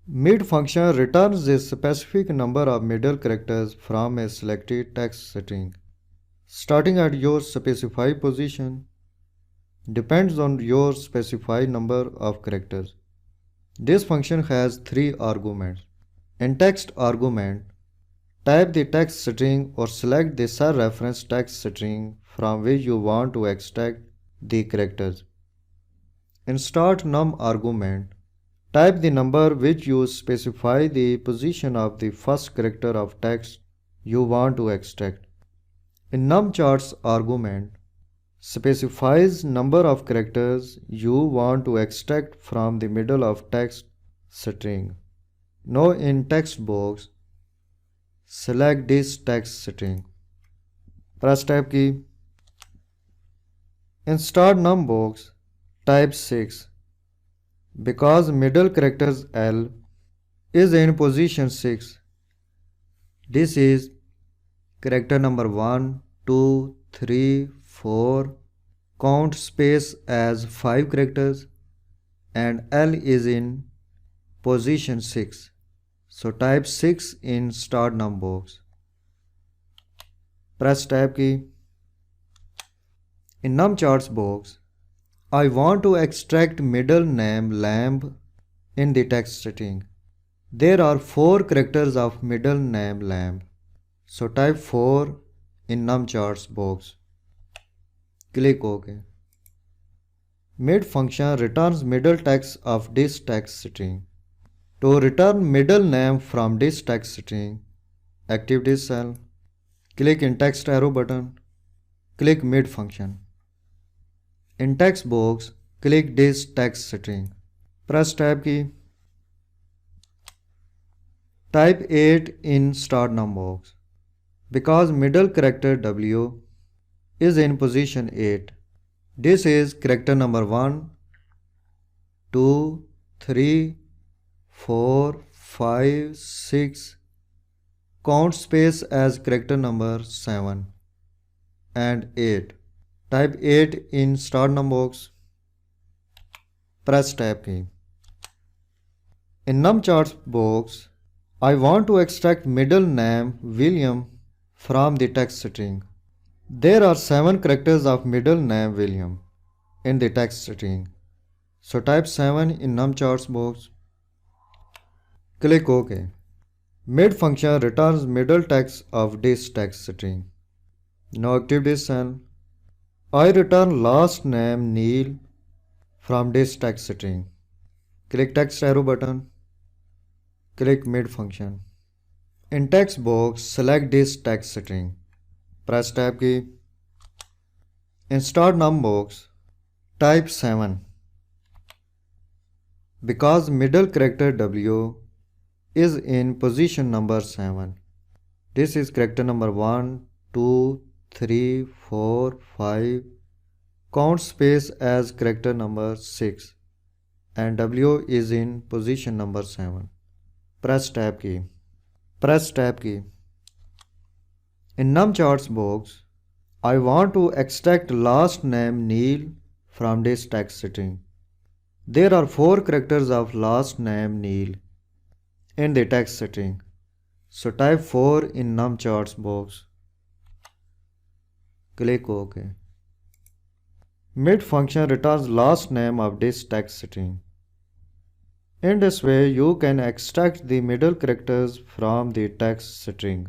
Mid function returns a specific number of middle characters from a selected text string. Starting at your specified position depends on your specified number of characters. This function has three arguments. In text argument, type the text string or select the cell reference text string from which you want to extract the characters. In start num argument, type the number which you specify the position of the first character of text you want to extract. In numCharts argument, specifies number of characters you want to extract from the middle of text string. Now in text box, select this text string. Press tab key. In start num box, type 6. Because middle characters L is in position 6. This is character number 1, 2, 3, 4. Count space as 5 characters and L is in position 6. So type 6 in start num box. Press tab key. In numCharts box, I want to extract middle name lamb in the text string. There are 4 characters of middle name lamb. So type 4 in numCharts box. Click OK. Mid function returns middle text of this text string. To return middle name from this text string, activate this cell. Click in text arrow button. Click mid function. In text box, click this text string. Press tab key. Type 8 in start num box. Because middle character W is in position 8. This is character number 1, 2, 3, 4, 5, 6. Count space as character number 7 and 8. Type 8 in start num box. Press tab key. In numCharts box, I want to extract middle name William from the text string. There are 7 characters of middle name William in the text string. So type 7 in numCharts box. Click OK. Mid function returns middle text of this text string. Now activate this cell. I return last name Neil from this text string. Click text arrow button. Click mid function. In text box, select this text string. Press tab key. In start num box, type 7. Because middle character W is in position number 7. This is character number 1, 2, 3, 4, 5. Count space as character number 6 and W is in position number 7. Press tab key. Press tab key. In numCharts box, I want to extract last name Neil from this text string. There are 4 characters of last name Neil in the text string. So type 4 in numCharts box. Click OK. Mid function returns last name of this text string. In this way, you can extract the middle characters from the text string.